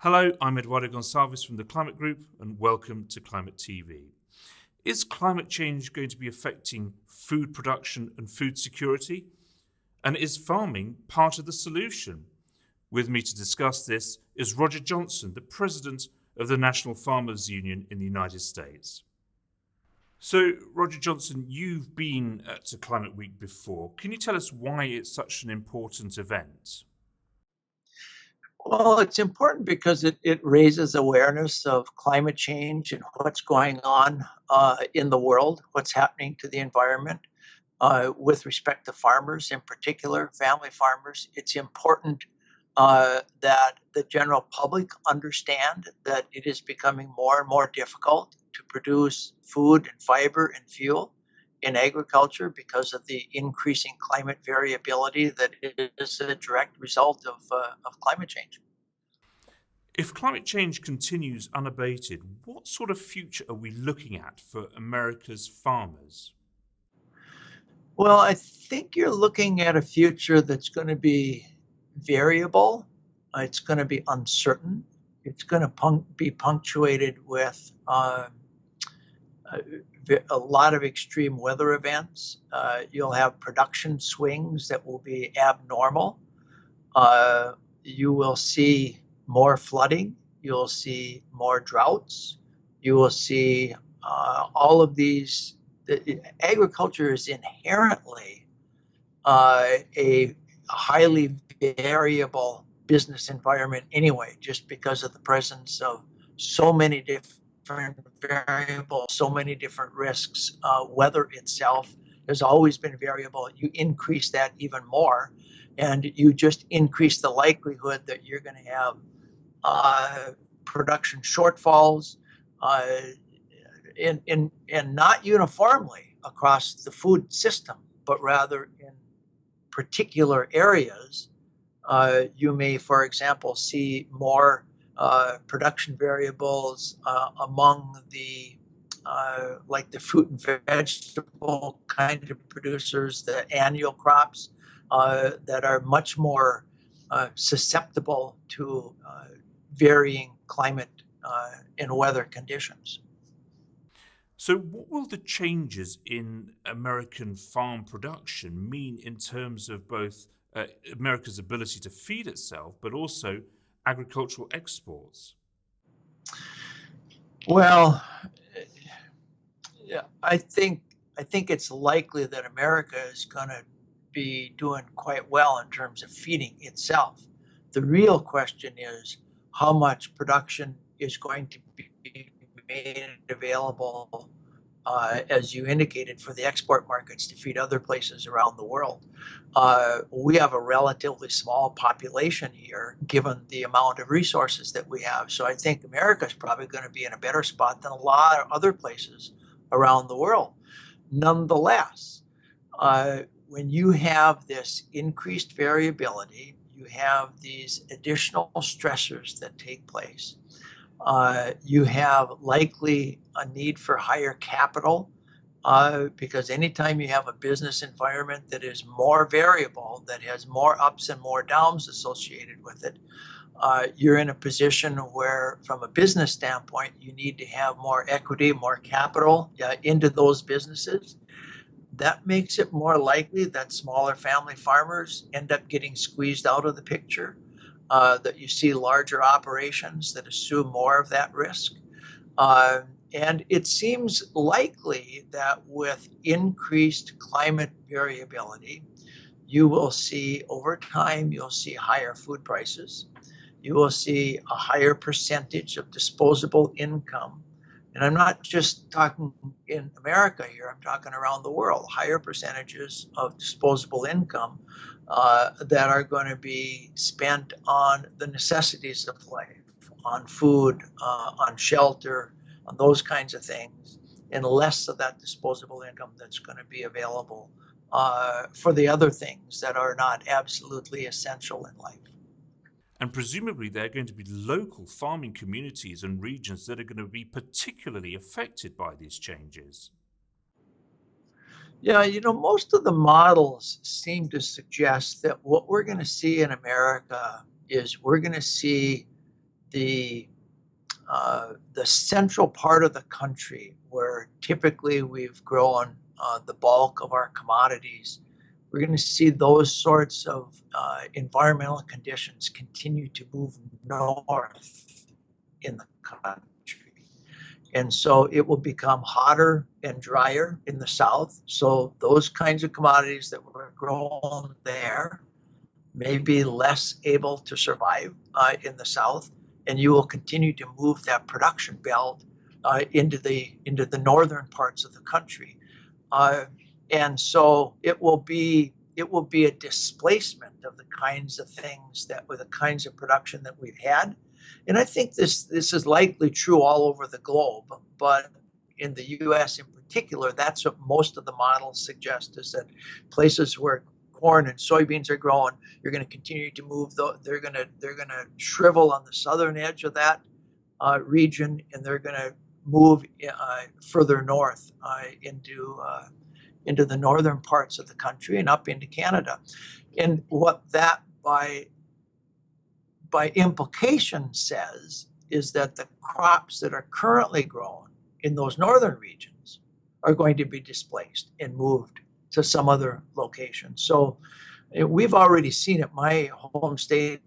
Hello, I'm Eduardo Gonçalves from the Climate Group, and welcome to Climate TV. Is climate change going to be affecting food production and food security? And is farming part of the solution? With me to discuss this is Roger Johnson, the President of the National Farmers Union in the United States. So, Roger Johnson, you've been to Climate Week before. Can you tell us why it's such an important event? Well, it's important because it raises awareness of climate change and what's going on in the world, what's happening to the environment with respect to farmers in particular, family farmers. It's important that the general public understand that it is becoming more and more difficult to produce food and fiber and fuel in agriculture because of the increasing climate variability that is a direct result of climate change. If climate change continues unabated, what sort of future are we looking at for America's farmers? Well, I think you're looking at a future that's going to be variable. It's going to be uncertain. It's going to be punctuated with a lot of extreme weather events. You'll have production swings that will be abnormal. You will see more flooding. You'll see more droughts. You will see all of these. Agriculture is inherently a highly variable business environment anyway, just because of the presence of so many different variables, so many different risks. Weather itself has always been variable. You increase that even more, and you just increase the likelihood that you're going to have production shortfalls, and not uniformly across the food system, but rather in particular areas. You may, for example, see more production variables among the like the fruit and vegetable kind of producers, the annual crops that are much more susceptible to varying climate and weather conditions. So, what will the changes in American farm production mean in terms of both America's ability to feed itself, but also agricultural exports? Well, yeah, I think it's likely that America is going to be doing quite well in terms of feeding itself. The real question is how much production is going to be made available, as you indicated, for the export markets to feed other places around the world. We have a relatively small population here, given the amount of resources that we have. So I think America is probably going to be in a better spot than a lot of other places around the world. Nonetheless, when you have this increased variability, you have these additional stressors that take place. You have likely a need for higher capital because anytime you have a business environment that is more variable, that has more ups and more downs associated with it, you're in a position where, from a business standpoint, you need to have more equity, more capital into those businesses. That makes it more likely that smaller family farmers end up getting squeezed out of the picture, that you see larger operations that assume more of that risk. And it seems likely that with increased climate variability, you will see over time, you'll see higher food prices. You will see a higher percentage of disposable income. And I'm not just talking in America here, I'm talking around the world, higher percentages of disposable income that are going to be spent on the necessities of life, on food, on shelter, on those kinds of things, and less of that disposable income that's going to be available for the other things that are not absolutely essential in life. And presumably, there are going to be local farming communities and regions that are going to be particularly affected by these changes. Yeah, most of the models seem to suggest that what we're going to see in America is we're going to see the central part of the country where typically we've grown the bulk of our commodities, we're going to see those sorts of environmental conditions continue to move north in the country. And so it will become hotter and drier in the south. So those kinds of commodities that were grown there may be less able to survive in the south, and you will continue to move that production belt into the northern parts of the country. And so it will be a displacement of the kinds of things that were the kinds of production that we've had. And I think this is likely true all over the globe, but in the U.S. in particular, that's what most of the models suggest, is that places where corn and soybeans are growing, you're going to continue to move. They're going to shrivel on the southern edge of that region, and they're going to move further north into the northern parts of the country and up into Canada. And what that by implication says is that the crops that are currently grown in those northern regions are going to be displaced and moved to some other location. So we've already seen it. My home state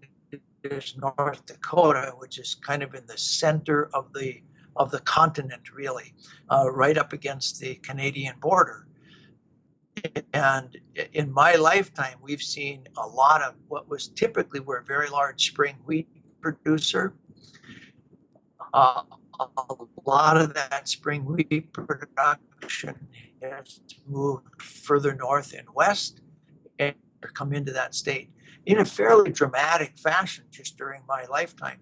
is North Dakota, which is kind of in the center of the continent, really, right up against the Canadian border. And in my lifetime, we've seen a lot of what was typically we're a very large spring wheat producer. A lot of that spring wheat production has moved further north and west and come into that state in a fairly dramatic fashion just during my lifetime.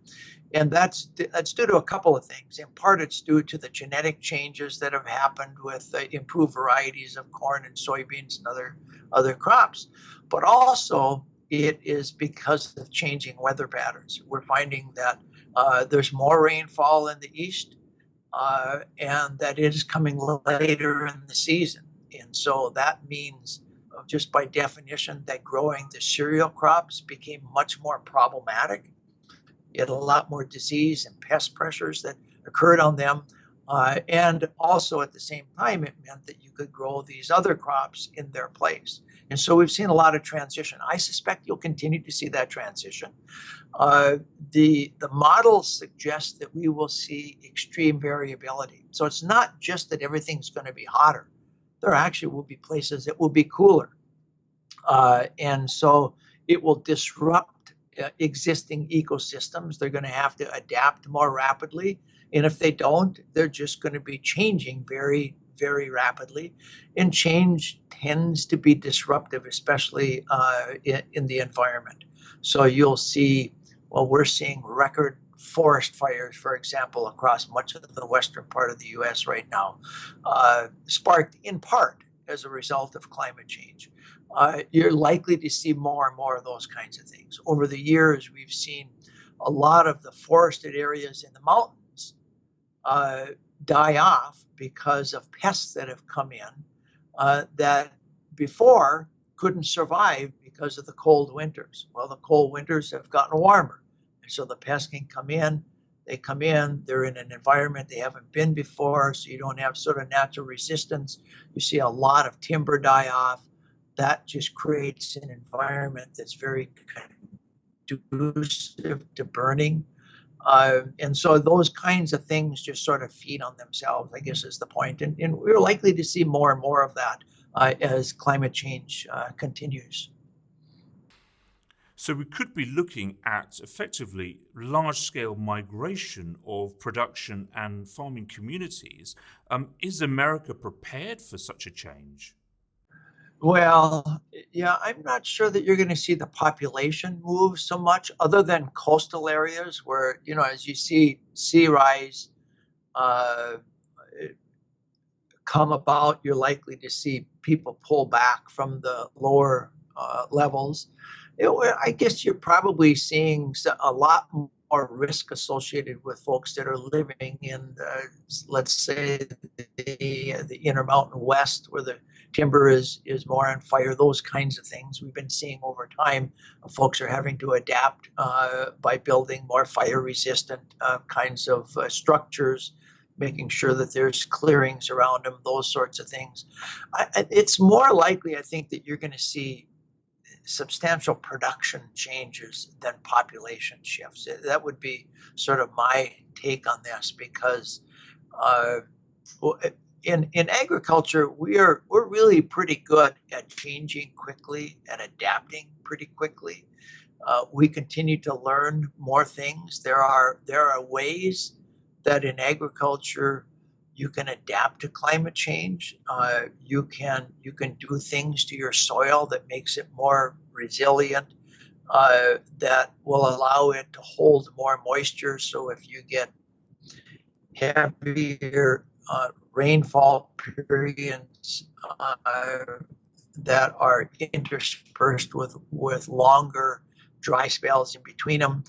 And that's due to a couple of things. In part, it's due to the genetic changes that have happened with improved varieties of corn and soybeans and other crops. But also, it is because of changing weather patterns. We're finding that there's more rainfall in the east, and that it is coming later in the season. And so that means, just by definition, that growing the cereal crops became much more problematic. You had a lot more disease and pest pressures that occurred on them. And also at the same time, it meant that you could grow these other crops in their place. And so we've seen a lot of transition. I suspect you'll continue to see that transition. The models suggest that we will see extreme variability. So it's not just that everything's going to be hotter. There actually will be places that will be cooler. And so it will disrupt existing ecosystems. They're going to have to adapt more rapidly. And if they don't, they're just going to be changing very, very rapidly. And change tends to be disruptive, especially in the environment. So you'll see, well, we're seeing record forest fires, for example, across much of the western part of the U.S. right now, sparked in part as a result of climate change. You're likely to see more and more of those kinds of things. Over the years, we've seen a lot of the forested areas in the mountains die off because of pests that have come in that before couldn't survive because of the cold winters. Well, the cold winters have gotten warmer, and so the pests can come in. They come in, they're in an environment they haven't been before, so you don't have sort of natural resistance. You see a lot of timber die off. That just creates an environment that's very conducive to burning. And so those kinds of things just sort of feed on themselves, I guess is the point. And we're likely to see more and more of that as climate change continues. So we could be looking at effectively large-scale migration of production and farming communities. Is America prepared for such a change? Well, yeah, I'm not sure that you're going to see the population move so much, other than coastal areas where, as you see sea rise come about, you're likely to see people pull back from the lower levels. I guess you're probably seeing a lot more risk associated with folks that are living in, let's say, the Intermountain West, where the timber is more on fire, those kinds of things. We've been seeing over time folks are having to adapt by building more fire resistant kinds of structures, making sure that there's clearings around them, those sorts of things. It's more likely, I think, that you're going to see substantial production changes than population shifts. That would be sort of my take on this, because in agriculture we're really pretty good at changing quickly and adapting pretty quickly. We continue to learn more things. There are ways that in agriculture you can adapt to climate change. You can do things to your soil that makes it more resilient, that will allow it to hold more moisture. So if you get heavier rainfall periods that are interspersed with longer dry spells in between them,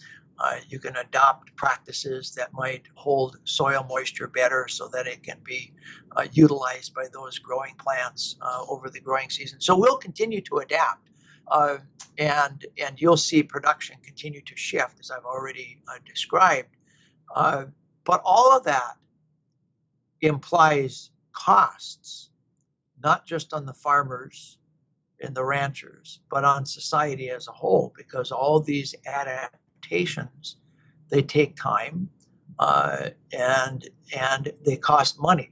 you can adopt practices that might hold soil moisture better so that it can be utilized by those growing plants over the growing season. So we'll continue to adapt, and you'll see production continue to shift, as I've already described. But all of that implies costs, not just on the farmers and the ranchers, but on society as a whole, because all these adaptations, they take time, and they cost money.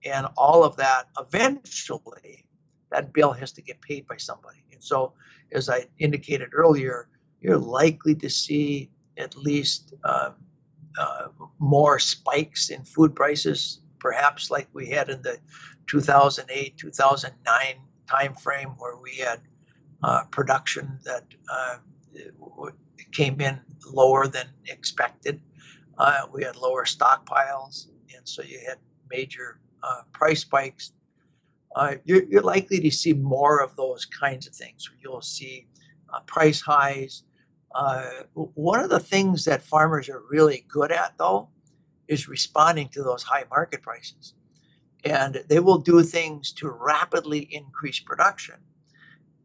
And all of that, eventually, that bill has to get paid by somebody. And so, as I indicated earlier, you're likely to see at least more spikes in food prices, perhaps like we had in the 2008, 2009 timeframe, where we had production that came in lower than expected. We had lower stockpiles, and so you had major price spikes. You're likely to see more of those kinds of things. You'll see price highs. One of the things that farmers are really good at, though, is responding to those high market prices. And they will do things to rapidly increase production.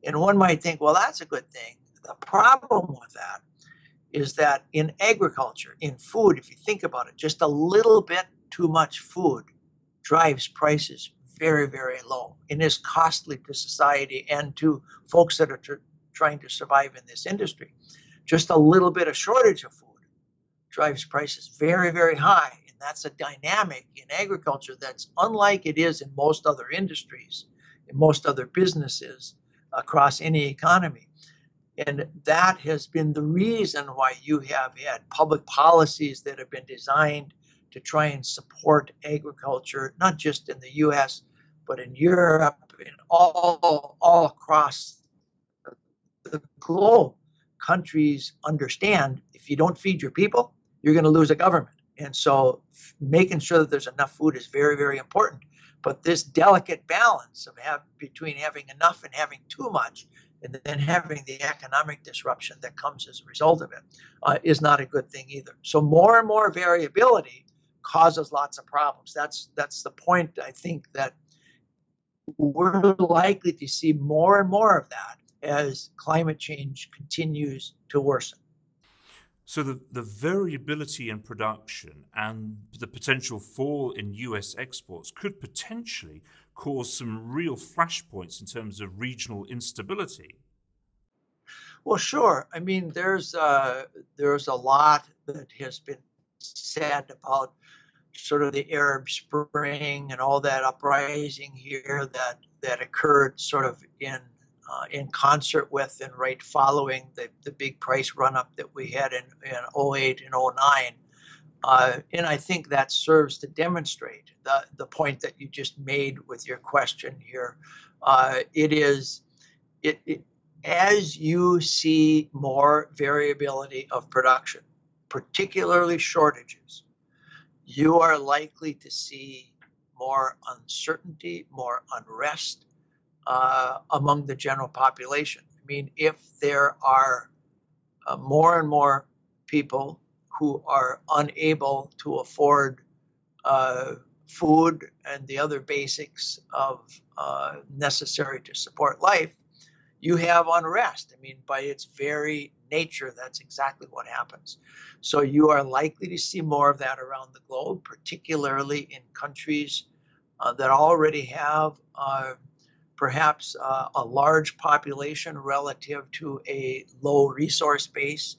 And one might think, well, that's a good thing. The problem with that is that in agriculture, in food, if you think about it, just a little bit too much food drives prices very, very low and is costly to society and to folks that are trying to survive in this industry. Just a little bit of shortage of food drives prices very, very high. And that's a dynamic in agriculture that's unlike it is in most other industries, in most other businesses across any economy. And that has been the reason why you have had public policies that have been designed to try and support agriculture, not just in the US, but in Europe and all across the globe. Countries understand if you don't feed your people, you're going to lose a government. And so making sure that there's enough food is very, very important. But this delicate balance of between having enough and having too much, and then having the economic disruption that comes as a result of it, is not a good thing either. So more and more variability causes lots of problems. That's the point. I think that we're likely to see more and more of that as climate change continues to worsen. So the variability in production and the potential fall in US exports could potentially cause some real flashpoints in terms of regional instability. Well, sure. I mean, there's a lot that has been said about sort of the Arab Spring and all that uprising here that occurred sort of in concert with and right following the big price run up that we had in 08 and 09. And I think that serves to demonstrate the point that you just made with your question here. As you see more variability of production, particularly shortages, you are likely to see more uncertainty, more unrest among the general population. I mean, if there are more and more people who are unable to afford food and the other basics of necessary to support life, you have unrest. I mean, by its very nature, that's exactly what happens. So you are likely to see more of that around the globe, particularly in countries that already have perhaps a large population relative to a low resource base,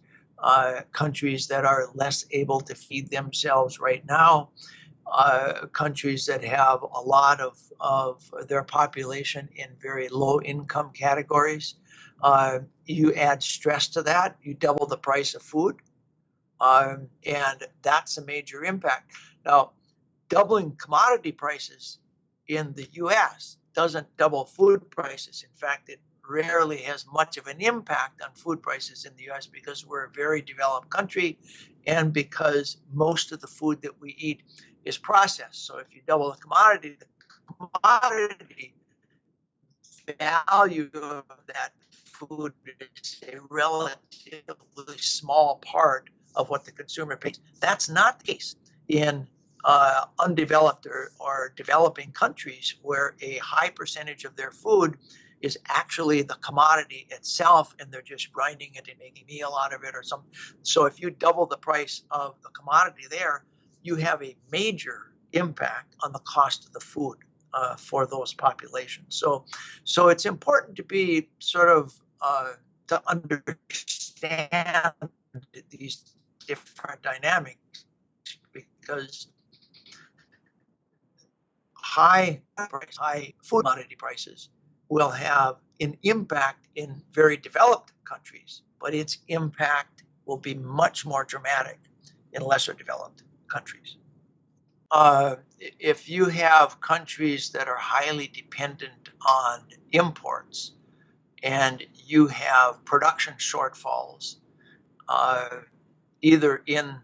countries that are less able to feed themselves right now, countries that have a lot of their population in very low income categories. You add stress to that, you double the price of food, and that's a major impact. Now, doubling commodity prices in the US doesn't double food prices. In fact, it rarely has much of an impact on food prices in the US because we're a very developed country and because most of the food that we eat is processed. So if you double the commodity value of that food is a relatively small part of what the consumer pays. That's not the case in undeveloped or developing countries where a high percentage of their food is actually the commodity itself and they're just grinding it and making meal out of it or something. So if you double the price of the commodity there, you have a major impact on the cost of the food for those populations. So it's important to be sort of to understand these different dynamics because high food commodity prices will have an impact in very developed countries, but its impact will be much more dramatic in lesser developed countries. If you have countries that are highly dependent on imports and you have production shortfalls, either in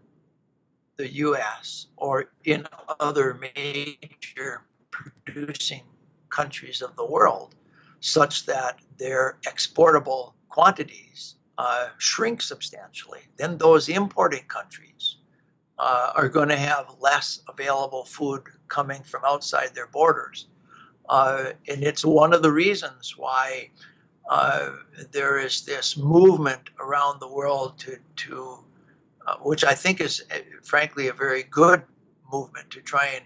the US or in other major producing countries of the world, such that their exportable quantities shrink substantially, then those importing countries are going to have less available food coming from outside their borders. And it's one of the reasons why there is this movement around the world to which I think is, frankly, a very good movement to try and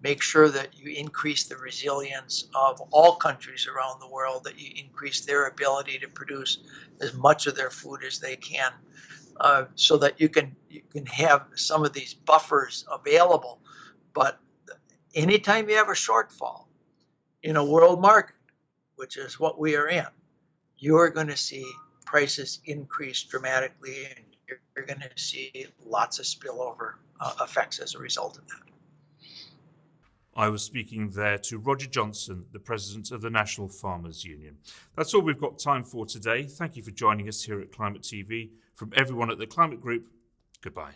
make sure that you increase the resilience of all countries around the world, that you increase their ability to produce as much of their food as they can, so that you can have some of these buffers available. But anytime you have a shortfall in a world market, which is what we are in, you're going to see prices increase dramatically, and you're going to see lots of spillover effects as a result of that. I was speaking there to Roger Johnson, the President of the National Farmers Union. That's all we've got time for today. Thank you for joining us here at Climate TV. From everyone at the Climate Group, goodbye.